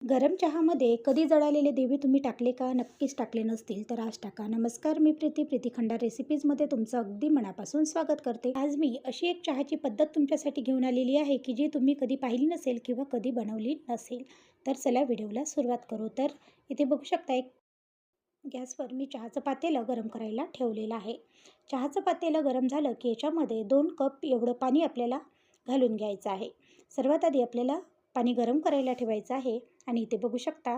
गरम चहामध्ये कधी जळालेले दिवे तुम्ही टाकले का? नक्कीच टाकले नसतील तर आज टाका. नमस्कार, मी प्रीती खंडार रेसिपीजमध्ये तुमचं अगदी मनापासून स्वागत करते. आज मी अशी एक चहाची पद्धत तुमच्यासाठी घेऊन आलेली आहे की जी तुम्ही कधी पाहिली नसेल किंवा कधी बनवली नसेल. तर चला व्हिडिओला सुरुवात करू. तर इथे बघू शकता, एक गॅसवर मी चहाचं पातेलं गरम करायला ठेवलेलं आहे. चहाचं पातेलं गरम झालं की याच्यामध्ये 2 कप एवढं पाणी आपल्याला घालून घ्यायचं आहे. सर्वात आधी आपल्याला पाणी गरम करायला ठेवायचं आहे आणि इथे बघू शकता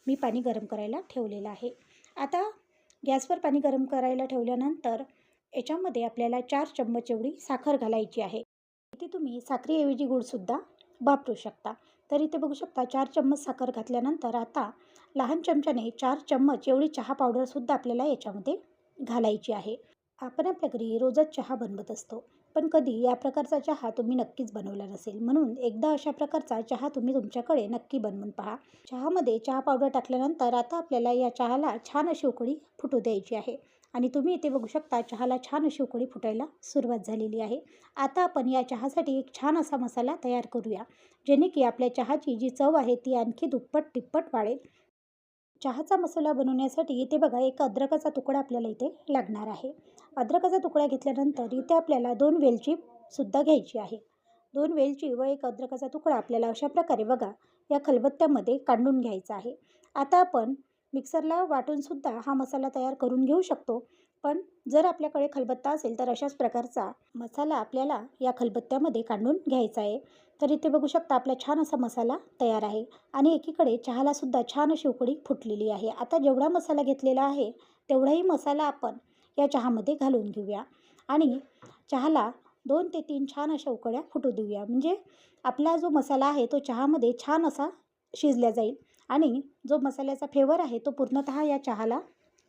मी पाणी गरम करायला ठेवलेलं आहे. आता गॅसवर पाणी गरम करायला ठेवल्यानंतर याच्यामध्ये आपल्याला 4 चम्मच एवढी साखर घालायची आहे. इथे तुम्ही साखरेऐवजी गूळसुद्धा वापरू शकता. तर इथे बघू शकता 4 चम्मच साखर घातल्यानंतर आता लहान चमच्याने 4 चम्मच एवढी चहा पावडरसुद्धा आपल्याला याच्यामध्ये घालायची आहे. आपण आपल्या घरी रोजच चहा बनवत असतो, पण कधी या प्रकारचा चहा तुम्ही नक्कीच बनवला नसेल. म्हणून एकदा अशा प्रकारचा चहा तुम्ही तुमच्याकडे नक्की बनवून पहा. चहामध्ये चहा पावडर टाकल्यानंतर आता आपल्याला या चहाला छान अशी उकळी फुटू द्यायची आहे. आणि तुम्ही इथे बघू शकता चहाला छान अशी उकळी फुटायला सुरुवात झालेली आहे. आता आपण या चहासाठी एक छान असा मसाला तयार करूया, जेणे की आपल्या चहाची जी चव आहे ती आणखी दुप्पट तिप्पट वाढेल. चहाचा मसाला बनवण्यासाठी इथे बघा, एक अद्रकाचा तुकडा आपल्याला इथे लागणार आहे. अद्रकाचा तुकडा घेतल्यानंतर इथे आपल्याला 2 वेलची सुद्धा घ्यायची आहे. 2 वेलची व एक अद्रकाचा तुकडा आपल्याला अशा प्रकारे बघा या खलबत्त्यामध्ये काढून घ्यायचा आहे. आता आपण मिक्सरला वाटूनसुद्धा हा मसाला तयार करून घेऊ शकतो, पण जर आपल्याकडे खलबत्ता असेल तर अशाच प्रकारचा मसाला आपल्याला या खलबत्त्यामध्ये काढून घ्यायचा आहे. तर इथे बघू शकता आपला छान असा मसाला तयार आहे आणि एकीकडे चहाला सुद्धा छान अशी उकळी फुटलेली आहे. आता जेवढा मसाला घेतलेला आहे तेवढाही मसाला आपण या चहामध्ये घालून घेऊया आणि चहाला 2 ते 3 छान अशा उकळ्या फुटू देऊया. म्हणजे आपला जो मसाला आहे तो चहामध्ये छान असा शिजला जाईल आणि जो मसाल्याचा फ्लेवर आहे तो पूर्णतः या चहाला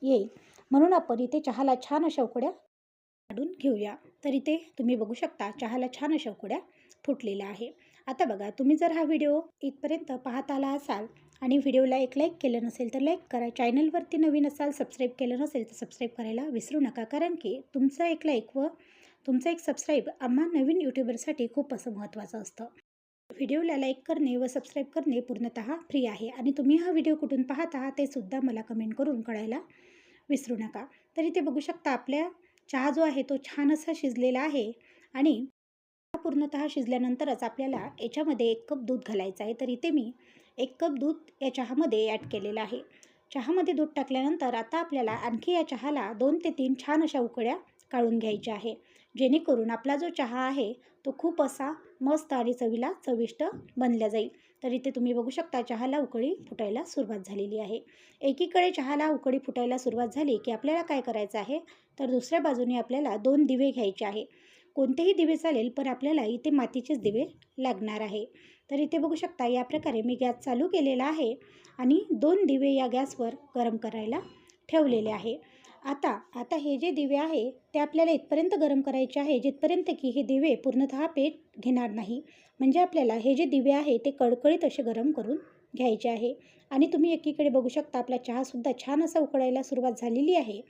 येईल. म्हणून आपण इथे चहाला छान अशा उकळ्या काढून घेऊया. तर इथे तुम्ही बघू शकता चहाला छान अशा उकळ्या फुटलेल्या आहे. आता बघा, तुम्ही जर हा व्हिडिओ इथपर्यंत पाहत आला असाल आणि व्हिडिओला एक लाईक केलं नसेल तर लाईक करा. चॅनलवरती नवीन असाल, सबस्क्राईब केलं नसेल तर सबस्क्राईब करायला विसरू नका. कारण की तुमचं एक लाईक व तुमचं एक सबस्क्राईब आम्हा नवीन यूट्यूबरसाठी खूप असं महत्त्वाचं असतं. व्हिडिओला लाईक करणे व सबस्क्राईब करणे पूर्णतः फ्री आहे आणि तुम्ही हा व्हिडिओ कुठून पाहत आहात ते सुद्धा मला कमेंट करून कळायला विसरू नका. तर इथे बघू शकता आपल्या चहा जो आहे तो छान असा शिजलेला आहे आणि हा पूर्णतः शिजल्यानंतरच आपल्याला याच्यामध्ये 1 कप दूध घालायचं आहे. तर इथे मी 1 कप दूध या चहामध्ये ॲड केलेलं आहे. चहामध्ये दूध टाकल्यानंतर आता आपल्याला आणखी या चहाला 2 ते 3 छान अशा उकळ्या काढून घ्यायच्या आहे, जेणेकरून आपला जो चहा आहे तो खूप असा मस्त आणि चवीला चविष्ट बनला जाईल. तर इथे तुम्ही बघू शकता चहाला उकळी फुटायला सुरुवात झालेली आहे. एकीकडे चहाला उकळी फुटायला सुरुवात झाली की आपल्याला काय करायचं आहे, तर दुसऱ्या बाजूने आपल्याला 2 दिवे घ्यायचे आहे. कोणतेही दिवे चालेल, पण आपल्याला इथे मातीचेच दिवे लागणार आहे. तर इथे बघू शकता या प्रकारे मी गॅस चालू केलेला आहे आणि 2 दिवे या गॅसवर गरम करायला ठेवलेले आहे. आता आता हे जे दिवे आहे ते आपल्याला इथपर्यंत गरम करायचे आहे जिथपर्यंत की हे दिवे पूर्णतः पेट घेणार नाही. म्हणजे आपल्याला हे जे दिवे आहे ते कडकडीत असे गरम करून घ्यायचे आहे. आणि तुम्ही एकीकडे बघू शकता आपला चहासुद्धा छान असा उकळायला सुरुवात झालेली आहे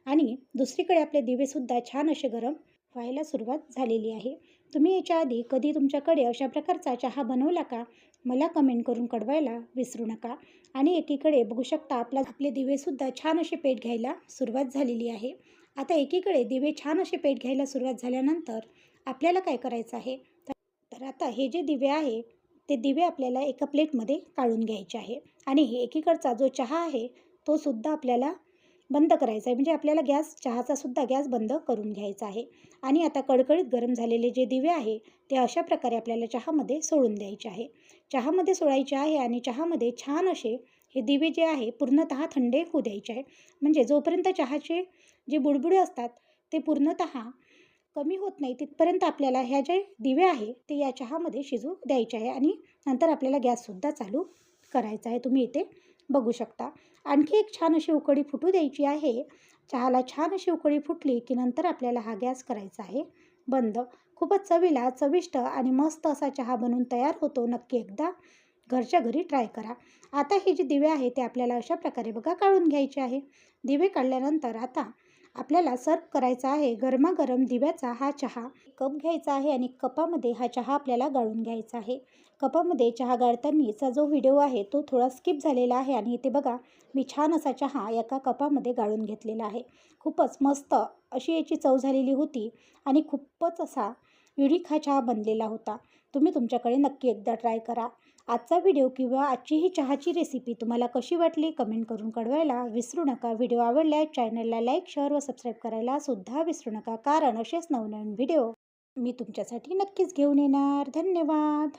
आणि दुसरीकडे आपले दिवेसुद्धा छान असे गरम व्हायला सुरुवात झालेली आहे. तुम्ही याच्या आधी कधी तुमच्याकडे अशा प्रकारचा चहा बनवला का? मला कमेंट करून कळवायला विसरू नका. आणि एकीकडे बघू शकता आपले दिवेसुद्धा छान असे पेट घ्यायला सुरुवात झालेली आहे. आता एकीकडे दिवे छान असे पेट घ्यायला सुरुवात झाल्यानंतर आपल्याला काय करायचं आहे, तर आता हे जे दिवे आहे ते दिवे आपल्याला एका प्लेटमध्ये काढून घ्यायचे आहे आणि एकीकडचा जो चहा आहे तो सुद्धा आपल्याला बंद करायचा आहे. म्हणजे आपल्याला चहाचा सुद्धा गॅस बंद करून घ्यायचा आहे. आणि आता कडकडीत गरम झालेले जे दिवे आहे ते अशा प्रकारे आपल्याला चहामध्ये सोडून द्यायचे आहे. चहामध्ये सोडायचे आहे आणि चहामध्ये छान असे हे दिवे जे आहे पूर्णतः थंड होऊ द्यायचे आहे. म्हणजे जोपर्यंत चहाचे जे बुडबुडे असतात ते पूर्णतः कमी होत नाही तिथपर्यंत आपल्याला ह्या जे दिवे आहे ते या चहामध्ये शिजू द्यायचे आहे आणि नंतर आपल्याला गॅससुद्धा चालू करायचा आहे. तुम्ही इथे बघू शकता. आणखी एक छान अशी उकळी फुटू द्यायची आहे. चहाला छान अशी उकळी फुटली की नंतर आपल्याला हा गॅस करायचा आहे बंद. खूपच चवीला चविष्ट आणि मस्त असा चहा बनवून तयार होतो. नक्की एकदा घरच्या घरी ट्राय करा. आता हे जे दिवे आहे ते आपल्याला अशा प्रकारे बघा काढून घ्यायचे आहे. दिवे काढल्यानंतर आता आपल्याला सर्व करायचा आहे गरमागरम दिव्याचा हा चहा. कप घ्यायचा आहे आणि कपामध्ये हा चहा आपल्याला गाळून घ्यायचा आहे. कपामध्ये चहा गाळतानाचा जो व्हिडिओ आहे तो थोडा स्किप झालेला आहे आणि इथे बघा मी छान असा चहा एका कपामध्ये गाळून घेतलेला आहे. खूपच मस्त अशी याची चव झालेली होती आणि खूपच असा युनिक हा चहा बनलेला होता. तुम्ही तुमच्याकडे नक्की एकदा ट्राय करा. आजचा व्हिडिओ किंवा आजची ही चहाची रेसिपी तुम्हाला कशी वाटली कमेंट करून कळवायला विसरू नका. व्हिडिओ आवडल्यास चॅनलला लाईक, शेअर व सबस्क्राईब करायला सुद्धा विसरू नका, कारण असेच नवनवीन व्हिडिओ मी तुमच्यासाठी नक्कीच घेऊन येणार. धन्यवाद.